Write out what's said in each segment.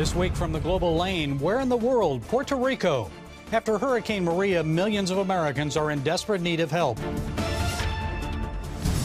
This week from the global lane, where in the world? Puerto Rico. After Hurricane Maria, millions of Americans are in desperate need of help.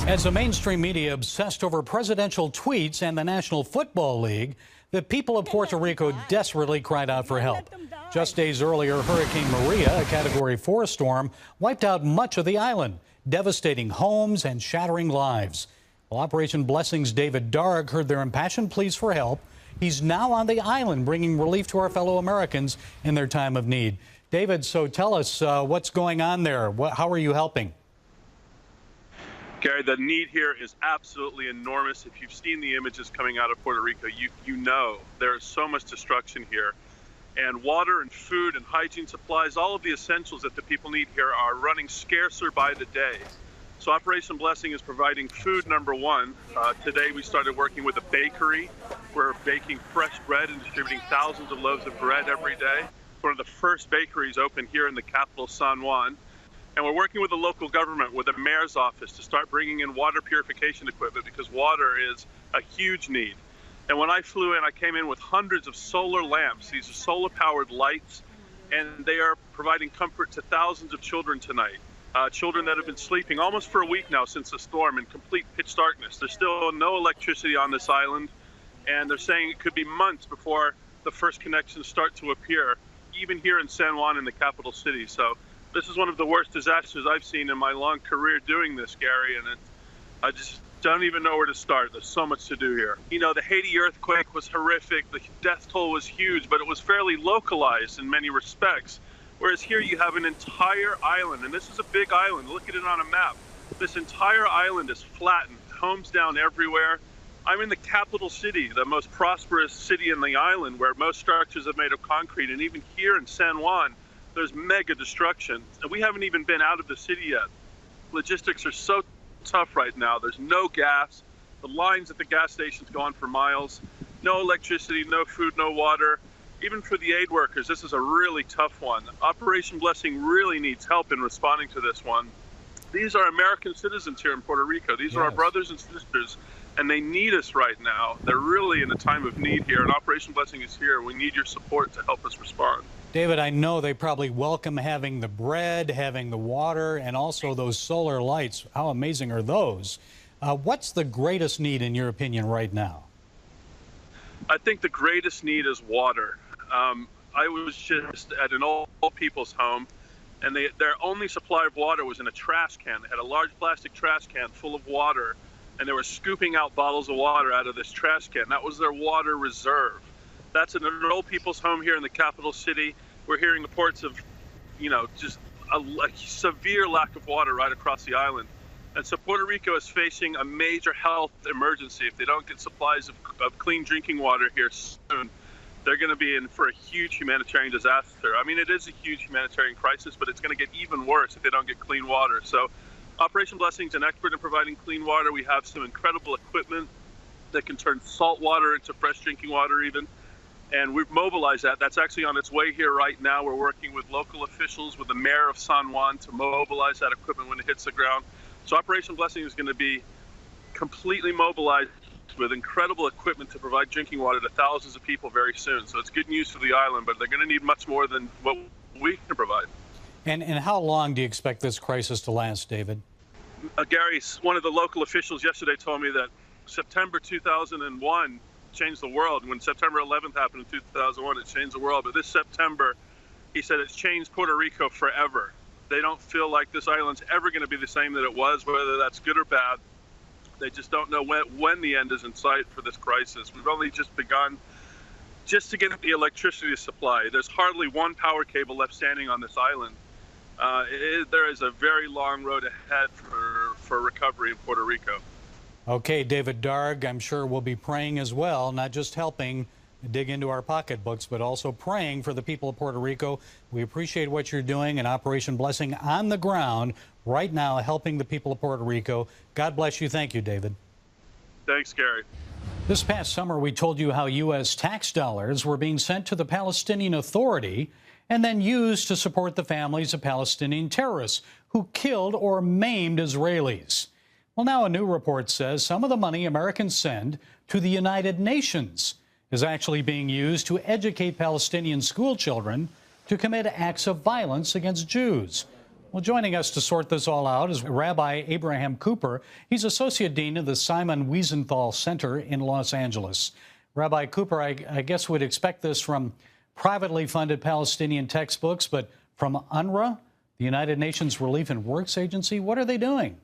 As the mainstream media obsessed over presidential tweets and the National Football League, the people of Puerto Rico desperately cried out for help. Just days earlier, Hurricane Maria, a Category 4 storm, wiped out much of the island, devastating homes and shattering lives. Well, Operation Blessing's David Darg heard their impassioned pleas for help. He's now on the island bringing relief to our fellow Americans in their time of need. David, so tell us what's going on there. How are you helping? Gary, the need here is absolutely enormous. If you've seen the images coming out of Puerto Rico, you know there is so much destruction here. And water and food and hygiene supplies, all of the essentials that the people need here are running scarcer by the day. So Operation Blessing is providing food, number one. Today we started working with a bakery. We're baking fresh bread and distributing thousands of loaves of bread every day. One of the first bakeries open here in the capital, San Juan. And we're working with the local government, with the mayor's office, to start bringing in water purification equipment because water is a huge need. And when I flew in, I came in with hundreds of solar lamps. These are solar-powered lights, and they are providing comfort to thousands of children tonight. Children that have been sleeping almost for a week now since the storm in complete pitch darkness. There's still no electricity on this island, and they're saying it could be months before the first connections start to appear, even here in San Juan in the capital city. So this is one of the worst disasters I've seen in my long career doing this, Gary, and I just don't even know where to start. There's so much to do here. You know, the Haiti earthquake was horrific. The death toll was huge, but it was fairly localized in many respects. Whereas here you have an entire island, and this is a big island. Look at it on a map. This entire island is flattened, homes down everywhere. I'm in the capital city, the most prosperous city in the island, where most structures are made of concrete, and even here in San Juan, there's mega destruction. And we haven't even been out of the city yet. Logistics are so tough right now. There's no gas. The lines at the gas stations go on for miles. No electricity, no food, no water. Even for the aid workers, this is a really tough one. Operation Blessing really needs help in responding to this one. These are American citizens here in Puerto Rico. These are our brothers and sisters, and they need us right now. They're really in a time of need here, and Operation Blessing is here. We need your support to help us respond. David, I know they probably welcome having the bread, having the water, and also those solar lights. How amazing are those? What's the greatest need, in your opinion, right now? I think the greatest need is water. I was just at an old people's home, and their only supply of water was in a trash can. They had a large plastic trash can full of water, and they were scooping out bottles of water out of this trash can. That was their water reserve. That's an old people's home here in the capital city. We're hearing reports of, you know, just a severe lack of water right across the island. And so Puerto Rico is facing a major health emergency. If they don't get supplies of clean drinking water here soon, they're going to be in for a huge humanitarian disaster. I mean, it is a huge humanitarian crisis, but it's going to get even worse if they don't get clean water. So Operation Blessing is an expert in providing clean water. We have some incredible equipment that can turn salt water into fresh drinking water even. And we've mobilized that. That's actually on its way here right now. We're working with local officials, with the mayor of San Juan, to mobilize that equipment when it hits the ground. So Operation Blessing is going to be completely mobilized with incredible equipment to provide drinking water to thousands of people very soon. So it's good news for the island, but they're going to need much more than what we can provide. And how long do you expect this crisis to last, David? Gary, one of the local officials yesterday told me that September 2001 changed the world. When September 11th happened in 2001, it changed the world. But this September, he said it's changed Puerto Rico forever. They don't feel like this island's ever going to be the same that it was, whether that's good or bad. They just don't know when the end is in sight for this crisis. We've only just begun just to get the electricity supply. There's hardly one power cable left standing on this island. There is a very long road ahead for recovery in Puerto Rico. Okay, David Darg, I'm sure we'll be praying as well, not just helping dig into our pocketbooks, but also praying for the people of Puerto Rico. We appreciate what you're doing in Operation Blessing on the ground right now, helping the people of Puerto Rico. God bless you. Thank you, David. Thanks, Gary. This past summer, we told you how U.S. tax dollars were being sent to the Palestinian Authority and then used to support the families of Palestinian terrorists who killed or maimed Israelis. Well, now a new report says some of the money Americans send to the United Nations is actually being used to educate Palestinian school children to commit acts of violence against Jews. Well, joining us to sort this all out is Rabbi Abraham Cooper. He's Associate Dean of the Simon Wiesenthal Center in Los Angeles. Rabbi Cooper, I guess we'd expect this from privately funded Palestinian textbooks, but from UNRWA, the United Nations Relief and Works Agency, what are they doing?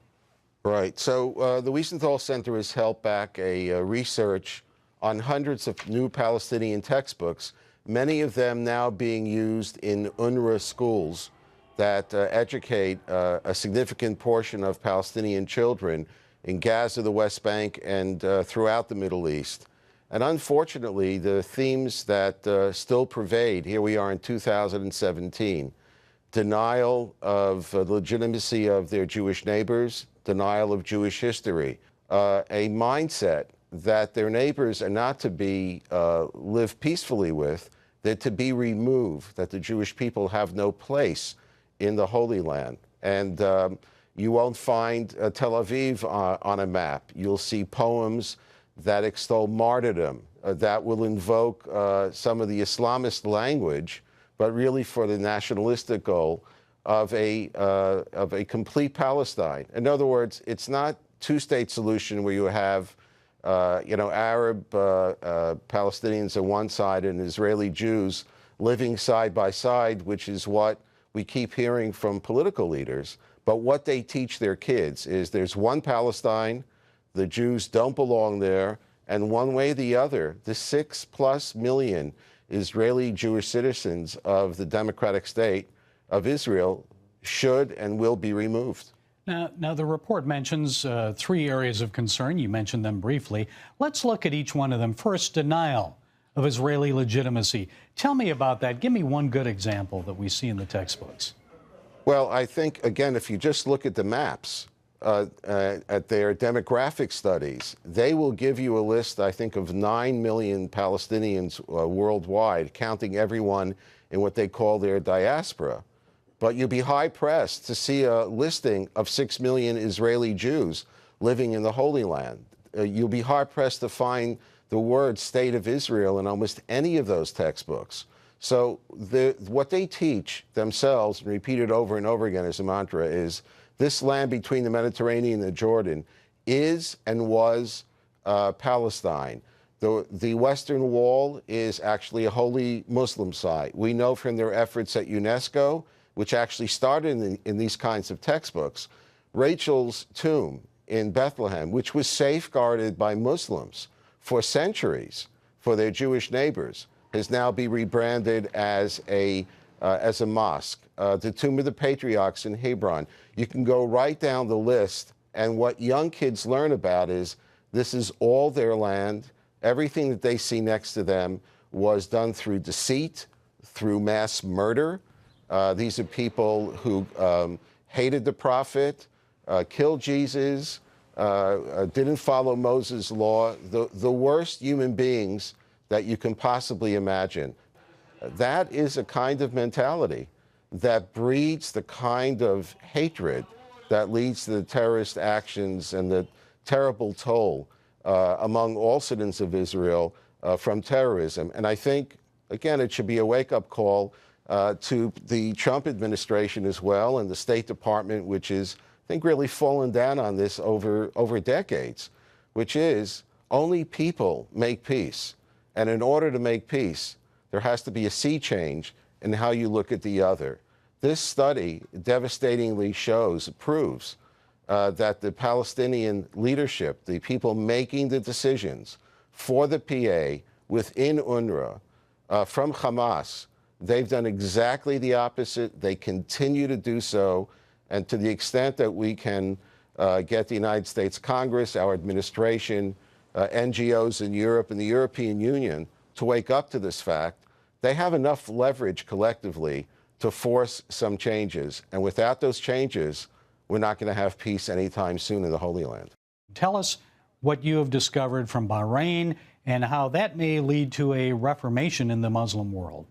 Right. So the Wiesenthal Center has held back a research on hundreds of new Palestinian textbooks, many of them now being used in UNRWA schools that educate a significant portion of Palestinian children in Gaza, the West Bank, and throughout the Middle East. And unfortunately, the themes that still pervade, here we are in 2017, denial of the legitimacy of their Jewish neighbors, denial of Jewish history, a mindset that their neighbors are not to be lived peacefully with, they're to be removed, that the Jewish people have no place in the Holy Land. And you won't find Tel Aviv on a map. You'll see poems that extol martyrdom, that will invoke some of the Islamist language, but really for the nationalistic goal of a complete Palestine. In other words, it's not two-state solution where you have Arab Palestinians on one side and Israeli Jews living side by side, which is what we keep hearing from political leaders. But what they teach their kids is there's one Palestine, the Jews don't belong there, and one way or the other, the 6+ million Israeli Jewish citizens of the democratic state of Israel should and will be removed. Now, the report mentions 3 areas of concern. You mentioned them briefly. Let's look at each one of them. First, denial of Israeli legitimacy. Tell me about that. Give me one good example that we see in the textbooks. Well, I think, again, if you just look at the maps, at their demographic studies, they will give you a list, I think, of 9 million Palestinians worldwide, counting everyone in what they call their diaspora. But you'll be high-pressed to see a listing of 6 million Israeli Jews living in the Holy Land. You'll be hard-pressed to find the word State of Israel in almost any of those textbooks. So what they teach themselves, and repeat it over and over again as a mantra, is this land between the Mediterranean and the Jordan is and was Palestine. The Western Wall is actually a holy Muslim site. We know from their efforts at UNESCO, which actually started in these kinds of textbooks, Rachel's tomb in Bethlehem, which was safeguarded by Muslims for centuries for their Jewish neighbors, has now been rebranded as a mosque. The Tomb of the Patriarchs in Hebron. You can go right down the list, and what young kids learn about is this is all their land. Everything that they see next to them was done through deceit, through mass murder. These are people who hated the prophet, killed Jesus, didn't follow Moses' law, the worst human beings that you can possibly imagine. That is a kind of mentality that breeds the kind of hatred that leads to the terrorist actions and the terrible toll among all citizens of Israel from terrorism. And I think, again, it should be a wake-up call to the Trump administration as well, and the State Department, which is, I think, really fallen down on this over decades, which is only people make peace. And in order to make peace, there has to be a sea change in how you look at the other. This study devastatingly proves that the Palestinian leadership, the people making the decisions for the PA within UNRWA, from Hamas, they've done exactly the opposite. They continue to do so. And to the extent that we can get the United States Congress, our administration, NGOs in Europe and the European Union to wake up to this fact, they have enough leverage collectively to force some changes. And without those changes, we're not going to have peace anytime soon in the Holy Land. Tell us what you have discovered from Bahrain and how that may lead to a reformation in the Muslim world.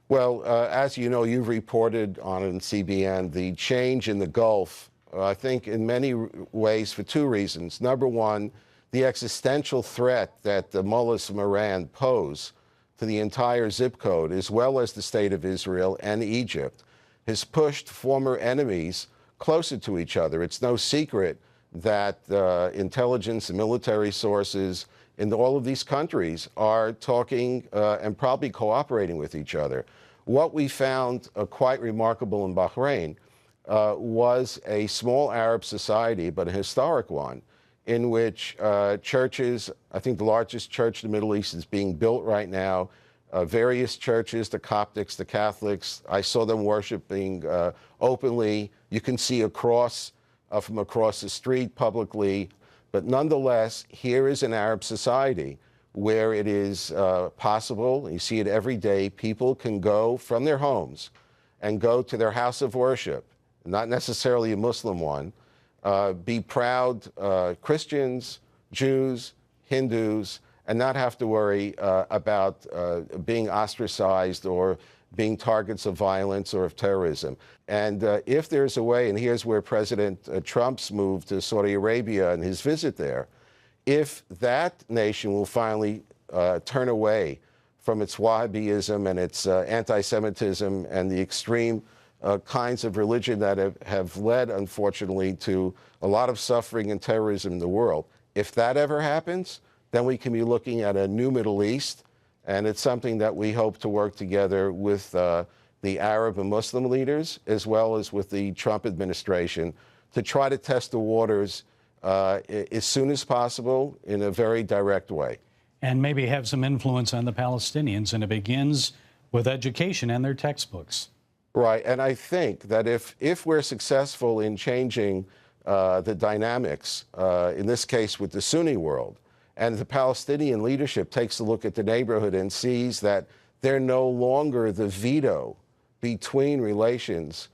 Well, as you know, you've reported on it in CBN, the change in the Gulf, I think in many ways for 2 reasons. Number one, the existential threat that the mullahs from Iran pose to the entire zip code, as well as the state of Israel and Egypt, has pushed former enemies closer to each other. It's no secret that intelligence and military sources in all of these countries are talking and probably cooperating with each other. What we found quite remarkable in Bahrain was a small Arab society, but a historic one, in which churches, I think the largest church in the Middle East is being built right now, various churches, the Coptics, the Catholics, I saw them worshiping openly. You can see a cross from across the street publicly. But nonetheless, here is an Arab society where it is possible, you see it every day, people can go from their homes and go to their house of worship, not necessarily a Muslim one, be proud Christians, Jews, Hindus, and not have to worry about being ostracized or being targets of violence or of terrorism. And if there's a way, and here's where President Trump's move to Saudi Arabia and his visit there, if that nation will finally turn away from its Wahhabism and its anti-Semitism and the extreme kinds of religion that have led, unfortunately, to a lot of suffering and terrorism in the world, if that ever happens, then we can be looking at a new Middle East. And it's something that we hope to work together with the Arab and Muslim leaders, as well as with the Trump administration, to try to test the waters as soon as possible in a very direct way. And maybe have some influence on the Palestinians. And it begins with education and their textbooks. Right. And I think that if we're successful in changing the dynamics, in this case with the Sunni world, and the Palestinian leadership takes a look at the neighborhood and sees that they're no longer the veto between relations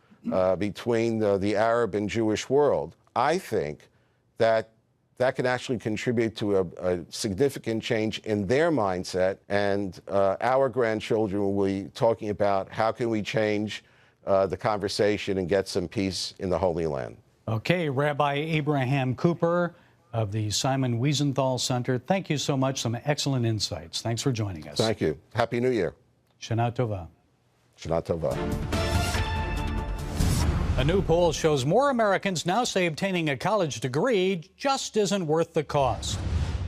between the Arab and Jewish world, I think that that can actually contribute to a significant change in their mindset. And our grandchildren will be talking about how can we change the conversation and get some peace in the Holy Land. Okay, Rabbi Abraham Cooper of the Simon Wiesenthal Center, thank you so much. Some excellent insights. Thanks for joining us. Thank you. Happy New Year. Shana Tova. Shana Tova. A new poll shows more Americans now say obtaining a college degree just isn't worth the cost.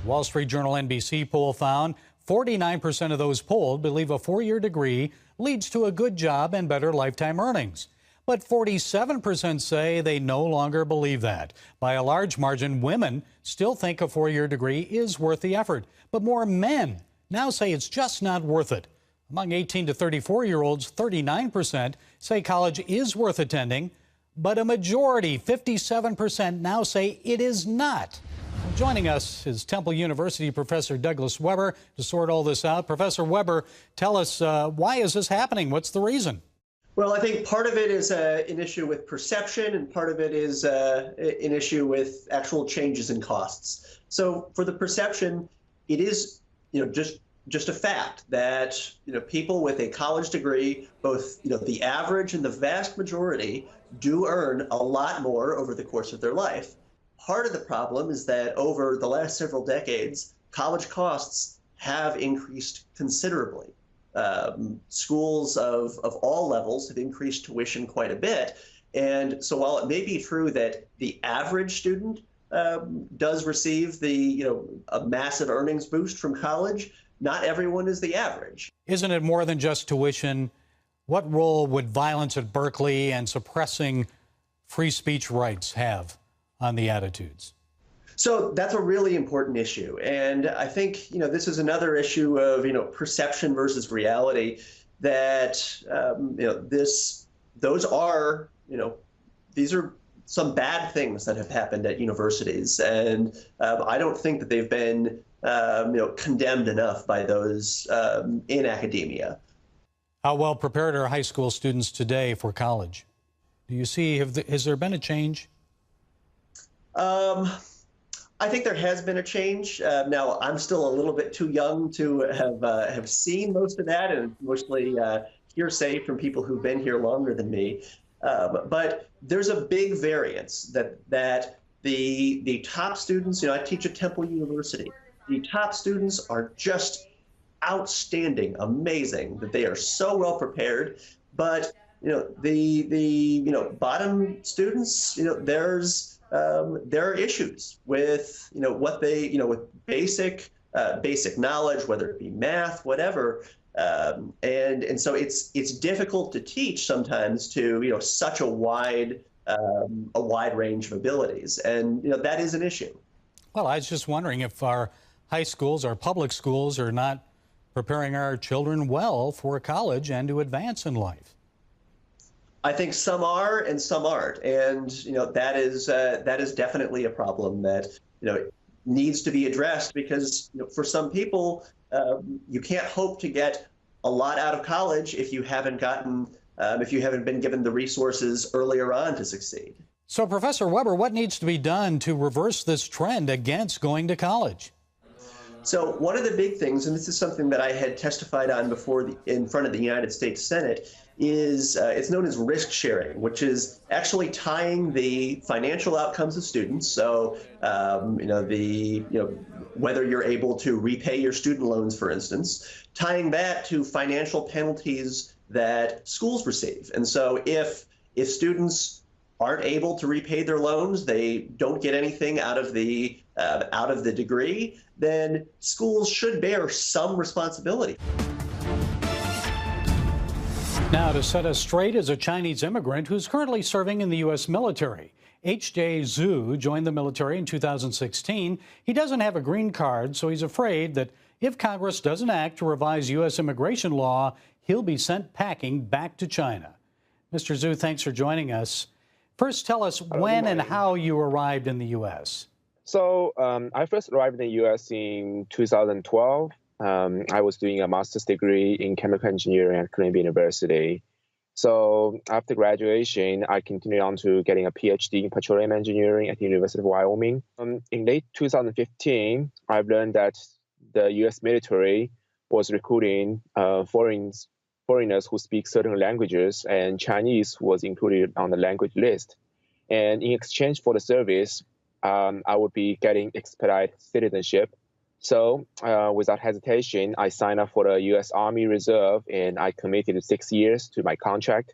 Wall Street Journal NBC poll found 49% of those polled believe a four-year degree leads to a good job and better lifetime earnings. But 47% say they no longer believe that. By a large margin, women still think a four-year degree is worth the effort. But more men now say it's just not worth it. Among 18 to 34-year-olds, 39% say college is worth attending, but a majority, 57%, now say it is not. Joining us is Temple University Professor Douglas Weber to sort all this out. Professor Weber, tell us, why is this happening? What's the reason? Well, I think part of it is an issue with perception, and part of it is an issue with actual changes in costs. So for the perception, it is, just a fact that, people with a college degree, both, the average and the vast majority do earn a lot more over the course of their life. Part of the problem is that over the last several decades, college costs have increased considerably. Schools of all levels have increased tuition quite a bit. And so while it may be true that the average student does receive a massive earnings boost from college, not everyone is the average. Isn't it more than just tuition? What role would violence at Berkeley and suppressing free speech rights have on the attitudes? So that's a really important issue. And I think, this is another issue of, perception versus reality, that, these are some bad things that have happened at universities. And I don't think that they've been, condemned enough by those in academia. How well prepared are high school students today for college? Do you see, has there been a change? I think there has been a change. Now, I'm still a little bit too young to have seen most of that, and mostly hearsay from people who've been here longer than me. But there's a big variance that the top students, I teach at Temple University. The top students are just outstanding, amazing, that they are so well prepared. But the bottom students, there are issues with what they with basic knowledge, whether it be math, whatever. And so it's difficult to teach sometimes to such a wide range of abilities, and that is an issue. Well, I was just wondering if our high schools, our public schools, are not preparing our children well for college and to advance in life. I think some are and some aren't, and that is definitely a problem that needs to be addressed, because for some people you can't hope to get a lot out of college if you haven't been given the resources earlier on to succeed. So, Professor Weber, what needs to be done to reverse this trend against going to college? So one of the big things, and this is something that I had testified on before in front of the United States Senate, is it's known as risk sharing, which is actually tying the financial outcomes of students. So whether you're able to repay your student loans, for instance, tying that to financial penalties that schools receive. And so if students aren't able to repay their loans, they don't get anything out of the degree, then schools should bear some responsibility. Now, to set us straight is a Chinese immigrant who's currently serving in the U.S. military. H.J. Zhu joined the military in 2016. He doesn't have a green card, so he's afraid that if Congress doesn't act to revise U.S. immigration law, he'll be sent packing back to China. Mr. Zhu, thanks for joining us. First, tell us when and how you arrived in the U.S. So I first arrived in the U.S. in 2012. I was doing a master's degree in chemical engineering at Columbia University. So after graduation, I continued on to getting a PhD in petroleum engineering at the University of Wyoming. In late 2015, I've learned that the U.S. military was recruiting foreigners who speak certain languages, and Chinese was included on the language list. And in exchange for the service, I would be getting expedited citizenship. So without hesitation, I signed up for the U.S. Army Reserve, and I committed 6 years to my contract.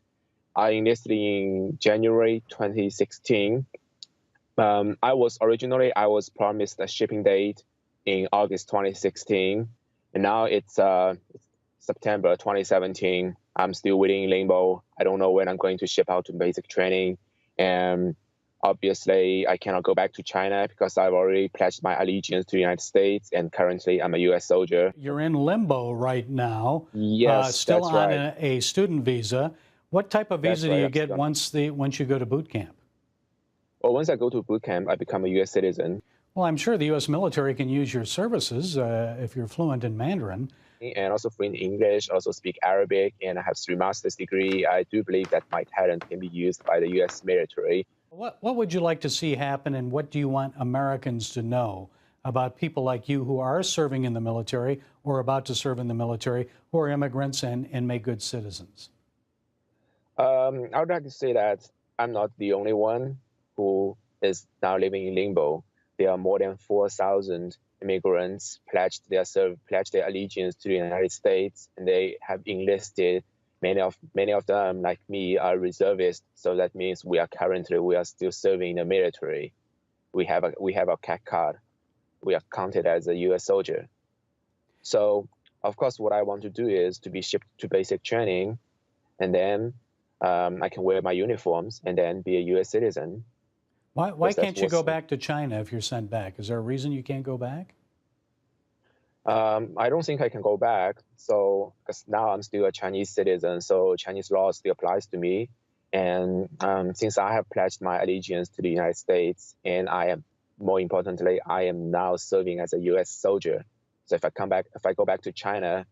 I enlisted in January 2016. I was promised a shipping date in August 2016, and now it's September 2017. I'm still waiting in limbo. I don't know when I'm going to ship out to basic training, and obviously, I cannot go back to China because I've already pledged my allegiance to the United States, and currently I'm a U.S. soldier. You're in limbo right now. Yes, still that's on right. a student visa. What type of visa do you get once you go to boot camp? Well, once I go to boot camp, I become a U.S. citizen. Well, I'm sure the U.S. military can use your services if you're fluent in Mandarin. And also fluent in English, also speak Arabic, and I have 3 master's degree. I do believe that my talent can be used by the U.S. military. What would you like to see happen, and what do you want Americans to know about people like you who are serving in the military or about to serve in the military, who are immigrants and make good citizens? I would like to say that I'm not the only one who is now living in limbo. There are more than 4,000 immigrants pledged their allegiance to the United States, and they have enlisted. Many of them, like me, are reservists. So that means we are still serving in the military. We have a CAC card. We are counted as a U.S. soldier. So, of course, what I want to do is to be shipped to basic training, and then I can wear my uniforms and then be a U.S. citizen. Why can't you go back to China if you're sent back? Is there a reason you can't go back? I don't think I can go back. So, because now I'm still a Chinese citizen, so Chinese law still applies to me. And since I have pledged my allegiance to the United States, and more importantly, I am now serving as a U.S. soldier. So if I go back to China,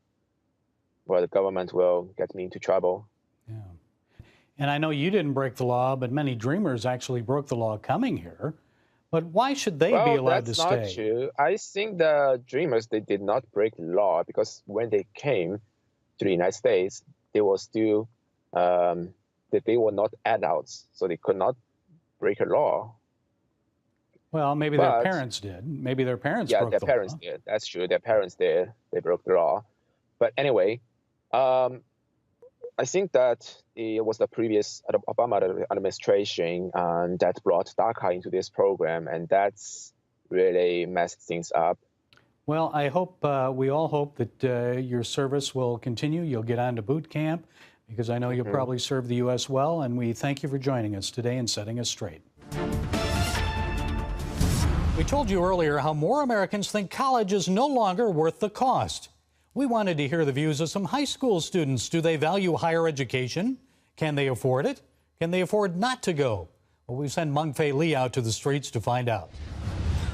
well, the government will get me into trouble. Yeah. And I know you didn't break the law, but many dreamers actually broke the law coming here. But why should they be allowed to stay? That's not true. I think the dreamers, they did not break the law, because when they came to the United States, they were still, they were not adults, so they could not break a law. Well, maybe their parents did. Maybe their parents broke the law. Yeah, their parents did. That's true. Their parents did. They broke the law. But anyway, I think that it was the previous Obama administration that brought DACA into this program, and that's really messed things up. Well, I hope, we all hope that your service will continue. You'll get on to boot camp, because I know you'll probably serve the U.S. well, and we thank you for joining us today and setting us straight. We told you earlier how more Americans think college is no longer worth the cost. We wanted to hear the views of some high school students. Do they value higher education? Can they afford it? Can they afford not to go? Well, we sent Mengfei Li out to the streets to find out.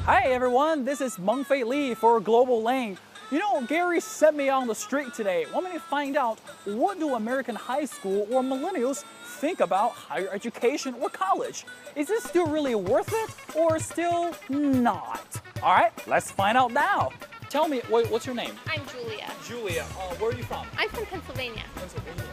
Hi everyone, this is Mengfei Li for Global Link. You know, Gary sent me on the street today. Want me to find out, what do American high school or millennials think about higher education or college? Is it still really worth it or still not? All right, let's find out now. Tell me, what's your name? I'm Julia. Julia, where are you from? I'm from Pennsylvania. Pennsylvania.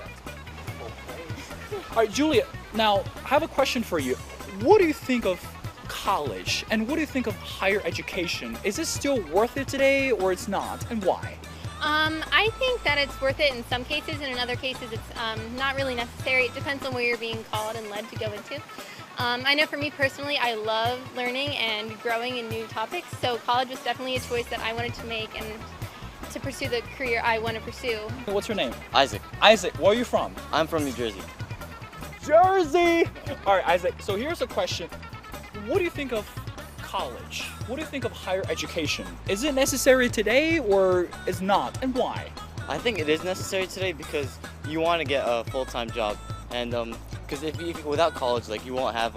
Okay. All right, Julia, now I have a question for you. What do you think of college and what do you think of higher education? Is it still worth it today or it's not, and why? I think that it's worth it in some cases, and in other cases it's not really necessary. It depends on where you're being called and led to go into. I know for me personally, I love learning and growing in new topics, so college was definitely a choice that I wanted to make and to pursue the career I want to pursue. What's your name? Isaac. Isaac, where are you from? I'm from New Jersey. Jersey! All right, Isaac, so here's a question. What do you think of college? What do you think of higher education? Is it necessary today or is not, and why? I think it is necessary today because you want to get a full-time job, and because if without college, like, you won't have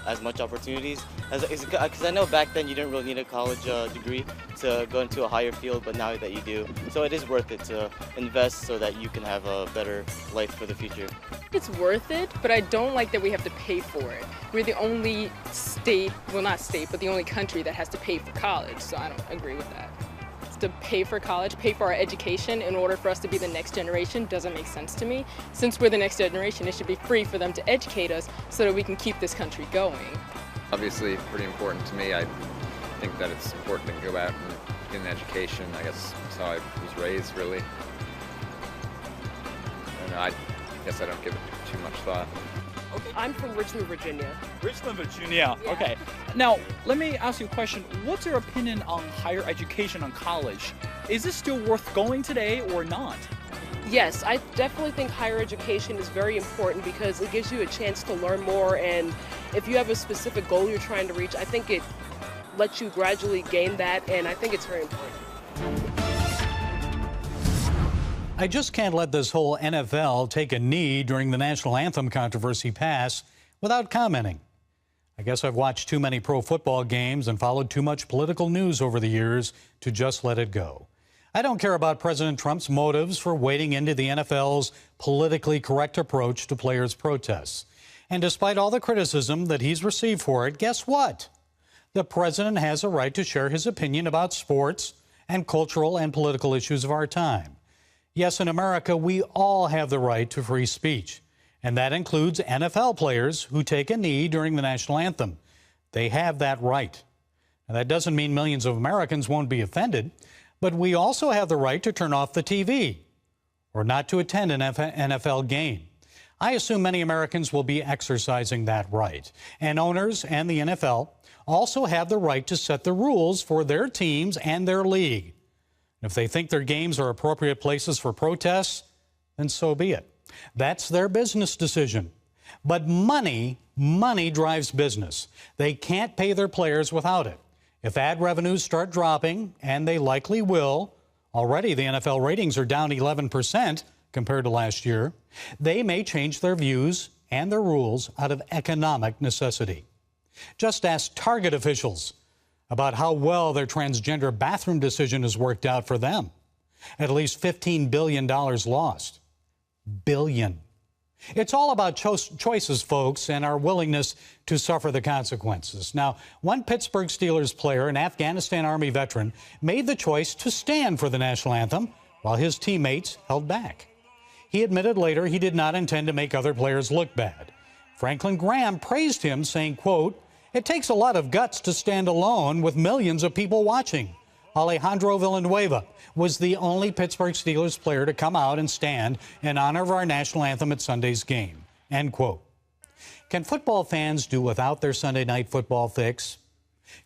as much opportunities. Because I know back then you didn't really need a college degree to go into a higher field, but now that you do, so it is worth it to invest so that you can have a better life for the future. It's worth it, but I don't like that we have to pay for it. We're the only state, well not state, but the only country that has to pay for college, so I don't agree with that. To pay for college, pay for our education in order for us to be the next generation doesn't make sense to me. Since we're the next generation, it should be free for them to educate us so that we can keep this country going. Obviously pretty important to me. I think that it's important to go out and get an education. I guess that's how I was raised, really. And I guess I don't give it too much thought. Okay. I'm from Richmond, Virginia. Richmond, Virginia. Yeah. Okay. Now, let me ask you a question. What's your opinion on higher education, on college? Is it still worth going today or not? Yes, I definitely think higher education is very important because it gives you a chance to learn more, and if you have a specific goal you're trying to reach, I think it lets you gradually gain that, and I think it's very important. I just can't let this whole NFL take a knee during the national anthem controversy pass without commenting. I guess I've watched too many pro football games and followed too much political news over the years to just let it go. I don't care about President Trump's motives for wading into the NFL's politically correct approach to players' protests. And despite all the criticism that he's received for it, guess what? The president has a right to share his opinion about sports and cultural and political issues of our time. Yes, in America, we all have the right to free speech, and that includes NFL players who take a knee during the national anthem. They have that right. Now, that doesn't mean millions of Americans won't be offended, but we also have the right to turn off the TV or not to attend an NFL game. I assume many Americans will be exercising that right, and owners and the NFL also have the right to set the rules for their teams and their league. If they think their games are appropriate places for protests, then so be it. That's their business decision. But money drives business. They can't pay their players without it. If ad revenues start dropping, and they likely will, already the NFL ratings are down 11% compared to last year, they may change their views and their rules out of economic necessity. Just ask Target officials about how well their transgender bathroom decision has worked out for them. At least $15 billion lost. Billion. It's all about choices, folks, and our willingness to suffer the consequences. Now, one Pittsburgh Steelers player, an Afghanistan Army veteran, made the choice to stand for the national anthem while his teammates held back. He admitted later he did not intend to make other players look bad. Franklin Graham praised him, saying, quote, It takes a lot of guts to stand alone with millions of people watching. Alejandro Villanueva was the only Pittsburgh Steelers player to come out and stand in honor of our national anthem at Sunday's game. End quote. Can football fans do without their Sunday night football fix?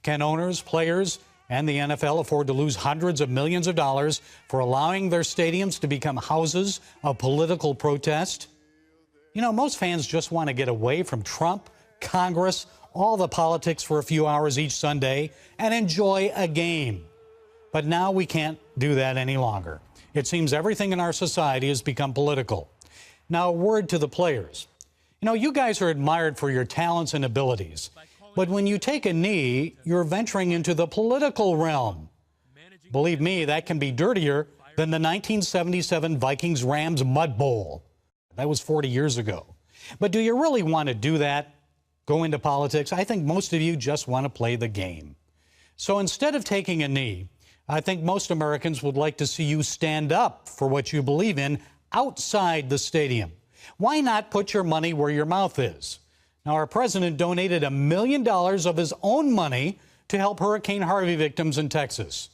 Can owners, players, and the NFL afford to lose hundreds of millions of dollars for allowing their stadiums to become houses of political protest? You know, most fans just want to get away from Trump, Congress, all the politics for a few hours each Sunday and enjoy a game. But now we can't do that any longer. It seems everything in our society has become political. Now, a word to the players. You know, you guys are admired for your talents and abilities. But when you take a knee, you're venturing into the political realm. Believe me, that can be dirtier than the 1977 Vikings-Rams Mud Bowl. That was 40 years ago. But do you really want to do that? Go into politics? I think most of you just want to play the game. So instead of taking a knee, I think most Americans would like to see you stand up for what you believe in outside the stadium. Why not put your money where your mouth is? Now, our president donated $1 million of his own money to help Hurricane Harvey victims in Texas.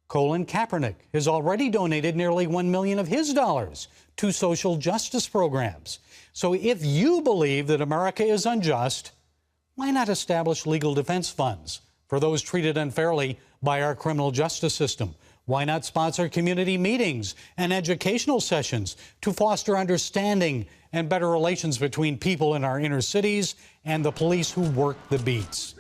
Colin Kaepernick has already donated nearly $1 million of his dollars to social justice programs. So if you believe that America is unjust, why not establish legal defense funds for those treated unfairly by our criminal justice system? Why not sponsor community meetings and educational sessions to foster understanding and better relations between people in our inner cities and the police who work the beats?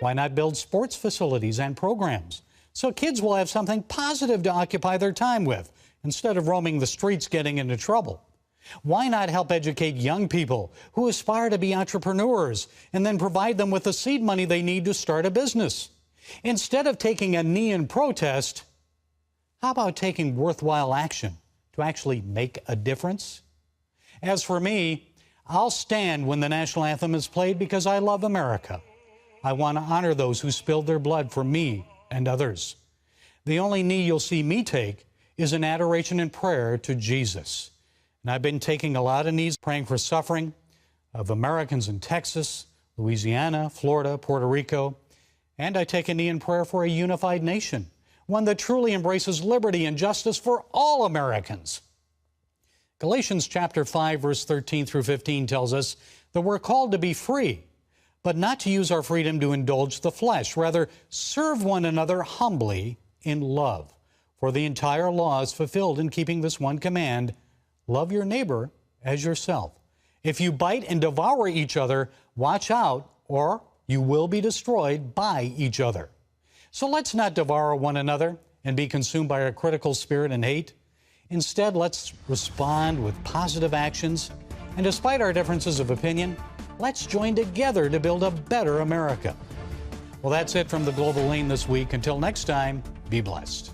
Why not build sports facilities and programs so kids will have something positive to occupy their time with instead of roaming the streets getting into trouble? Why not help educate young people who aspire to be entrepreneurs and then provide them with the seed money they need to start a business? Instead of taking a knee in protest, how about taking worthwhile action to actually make a difference? As for me, I'll stand when the national anthem is played because I love America. I want to honor those who spilled their blood for me and others. The only knee you'll see me take is in adoration and prayer to Jesus. And I've been taking a lot of knees praying for suffering of Americans in Texas, Louisiana, Florida, Puerto Rico. And I take a knee in prayer for a unified nation, one that truly embraces liberty and justice for all Americans. Galatians chapter 5, verse 13 through 15 tells us that we're called to be free, but not to use our freedom to indulge the flesh. Rather, serve one another humbly in love. For the entire law is fulfilled in keeping this one command: love your neighbor as yourself. If you bite and devour each other, watch out, or you will be destroyed by each other. So let's not devour one another and be consumed by a critical spirit and hate. Instead, let's respond with positive actions. And despite our differences of opinion, let's join together to build a better America. Well, that's it from the Global Lane this week. Until next time, be blessed.